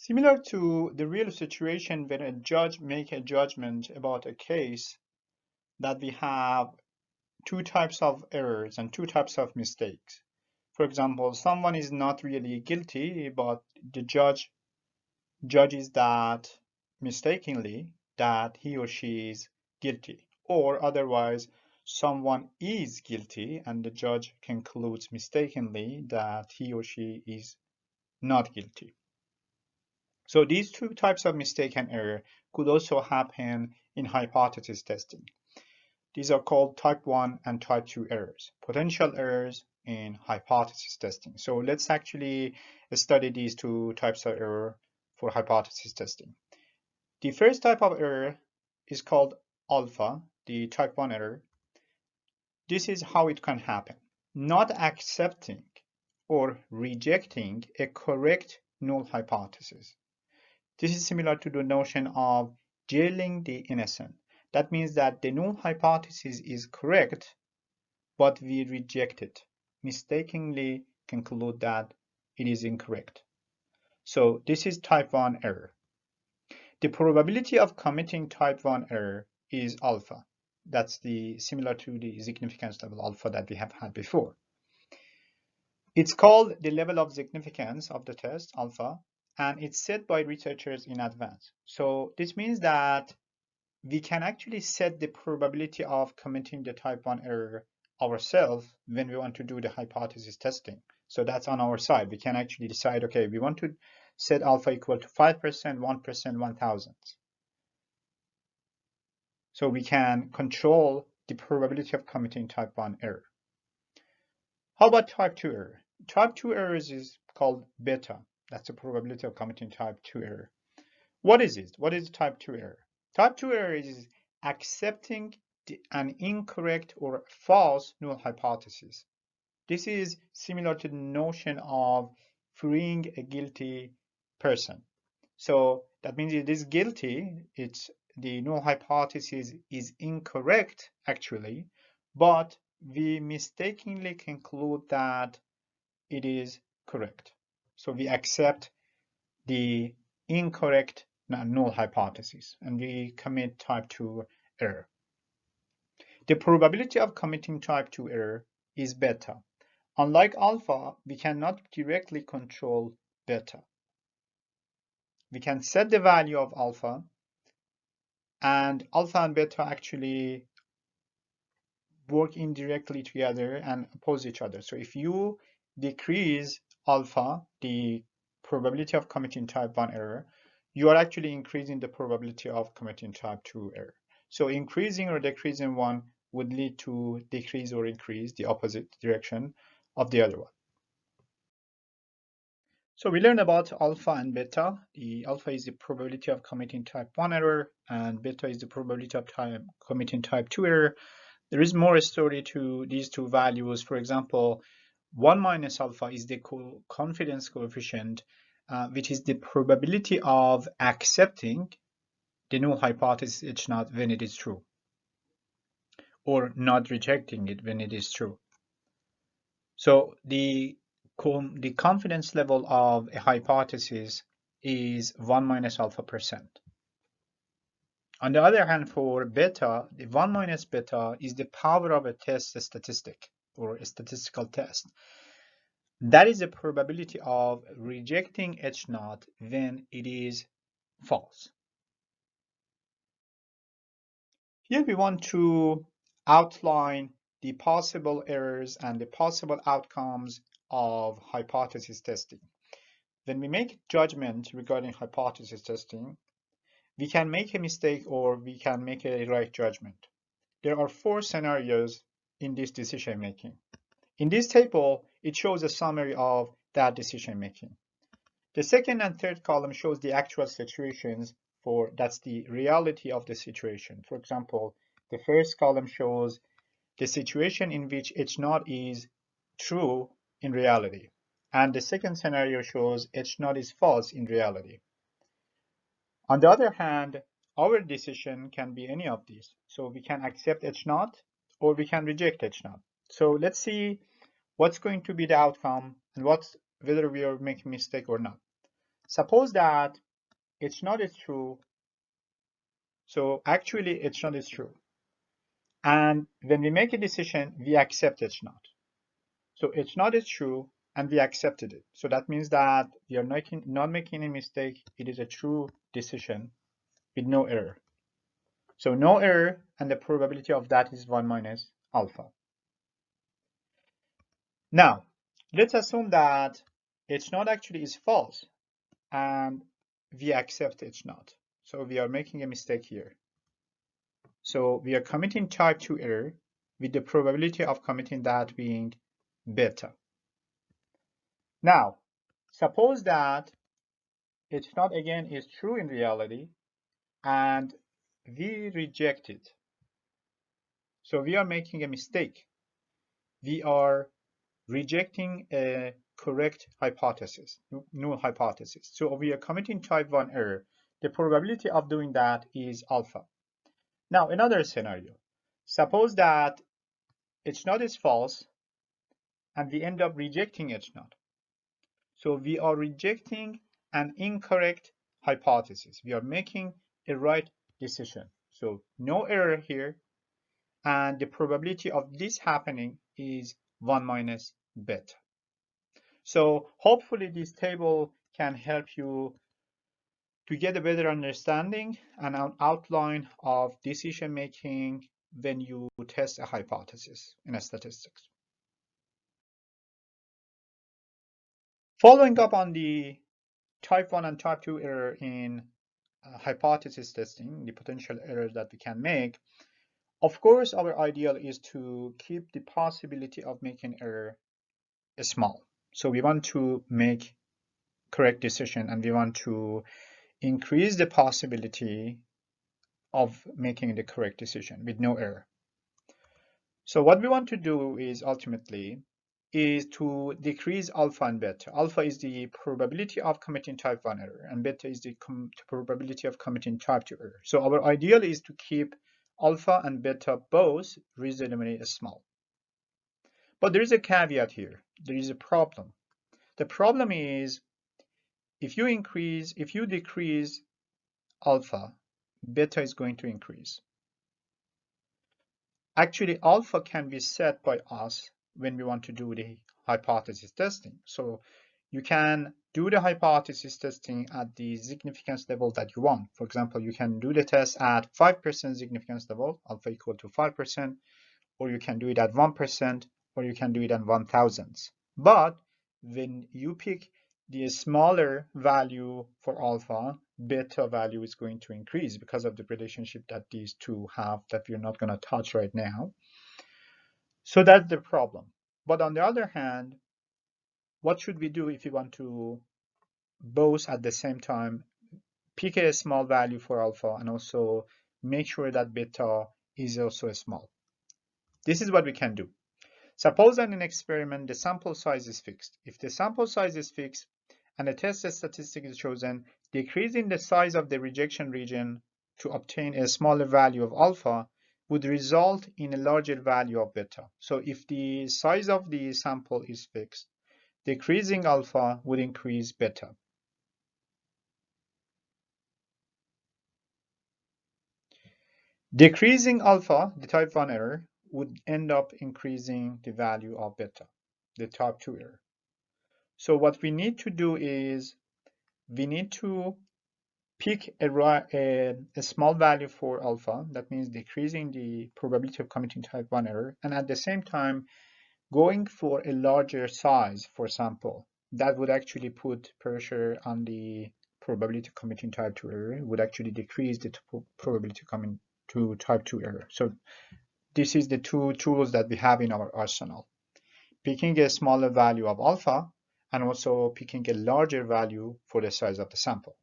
Similar to the real situation when a judge makes a judgment about a case, that we have two types of errors and two types of mistakes. For example, someone is not really guilty, but the judge judges that mistakenly that he or she is guilty. Or otherwise, someone is guilty and the judge concludes mistakenly that he or she is not guilty. So these two types of mistake and error could also happen in hypothesis testing. These are called type 1 and type 2 errors, potential errors in hypothesis testing. So let's actually study these two types of error for hypothesis testing. The first type of error is called alpha, the type 1 error. This is how it can happen. Not accepting or rejecting a correct null hypothesis. This is similar to the notion of jailing the innocent. That means that the null hypothesis is correct, but we reject it, mistakenly conclude that it is incorrect. So this is type 1 error. The probability of committing type 1 error is alpha. That's similar to the significance level alpha that we have had before. It's called the level of significance of the test, alpha, and it's set by researchers in advance. So this means that we can actually set the probability of committing the type 1 error ourselves when we want to do the hypothesis testing. So that's on our side. We can actually decide, okay, we want to set alpha equal to 5%, 1%, 1,000. So we can control the probability of committing type 1 error. How about type 2 error? Type 2 errors is called beta. That's the probability of committing type 2 error. What is it? What is type 2 error? Type 2 error is accepting an incorrect or false null hypothesis. This is similar to the notion of freeing a guilty person. So that means it is guilty, the null hypothesis is incorrect actually, but we mistakenly conclude that it is correct. So we accept the incorrect null hypothesis and we commit type 2 error. The probability of committing type 2 error is beta. Unlike alpha, we cannot directly control beta. We can set the value of alpha, and alpha and beta actually work indirectly together and oppose each other. So if you decrease alpha, the probability of committing type 1 error, you are actually increasing the probability of committing type 2 error. So increasing or decreasing one would lead to decrease or increase the opposite direction of the other one. So we learned about alpha and beta. The alpha is the probability of committing type 1 error, and beta is the probability of committing type 2 error. There is more story to these two values. For example, 1 minus alpha is the confidence coefficient, which is the probability of accepting the null hypothesis H naught when it is true, or not rejecting it when it is true. So the confidence level of a hypothesis is 1 minus alpha percent. On the other hand, for beta, the 1 minus beta is the power of a test statistic or a statistical test. That is the probability of rejecting H naught when it is false. Here we want to outline the possible errors and the possible outcomes of hypothesis testing. When we make judgment regarding hypothesis testing, we can make a mistake or we can make a right judgment. There are 4 scenarios in this decision making. In this table, it shows a summary of that decision making. The second and third column shows the actual situations that's the reality of the situation. For example, the first column shows the situation in which H naught is true in reality. And the second scenario shows H naught is false in reality. On the other hand, our decision can be any of these. So we can accept H naught or we can reject H naught. So let's see what's going to be the outcome and whether we are making a mistake or not. Suppose that it's not is true. So actually it's not is true. And when we make a decision, we accept it's not. So it's not is true and we accepted it. So that means that we are not making a mistake. It is a true decision with no error. So no error, and the probability of that is 1 minus alpha. Now, let's assume that it's not actually is false and we accept it's not. So we are making a mistake here. So we are committing type 2 error with the probability of committing that being beta. Now, suppose that it's not again is true in reality and we reject it. So we are making a mistake. We are rejecting a correct hypothesis, null hypothesis. So we are committing type 1 error. The probability of doing that is alpha. Now, another scenario. Suppose that it's not is false and we end up rejecting it's not. So we are rejecting an incorrect hypothesis. We are making a right decision. So no error here. And the probability of this happening is 1 minus beta. So hopefully this table can help you to get a better understanding and an outline of decision making when you test a hypothesis in statistics. Following up on the type 1 and type 2 error in hypothesis testing, the potential errors that we can make, of course, our ideal is to keep the possibility of making error small. So we want to make correct decision and we want to increase the possibility of making the correct decision with no error. So what we want to do is ultimately is to decrease alpha and beta. Alpha is the probability of committing type 1 error and beta is the probability of committing type 2 error. So our ideal is to keep alpha and beta both reasonably small. But there is a caveat here. There is a problem. The problem is if you decrease alpha, beta is going to increase. Actually, alpha can be set by us when we want to do the hypothesis testing. So you can do the hypothesis testing at the significance level that you want. For example, you can do the test at 5% significance level, alpha equal to 5%, or you can do it at 1%, or you can do it at 1,000. But when you pick the smaller value for alpha, beta value is going to increase because of the relationship that these two have that we're not going to touch right now. So that's the problem. But on the other hand, what should we do if we want to both at the same time pick a small value for alpha and also make sure that beta is also small? This is what we can do. Suppose that in an experiment, the sample size is fixed. If the sample size is fixed and a test statistic is chosen, decreasing the size of the rejection region to obtain a smaller value of alpha would result in a larger value of beta. So if the size of the sample is fixed, decreasing alpha would increase beta. Decreasing alpha, the type 1 error, would end up increasing the value of beta, the type 2 error. So what we need to do is we need to pick a small value for alpha. That means decreasing the probability of committing type 1 error, and at the same time going for a larger size for sample. That would actually put pressure on the probability of committing type 2 error, would actually decrease the probability of coming to type 2 error. So this is the two tools that we have in our arsenal. Picking a smaller value of alpha and also picking a larger value for the size of the sample.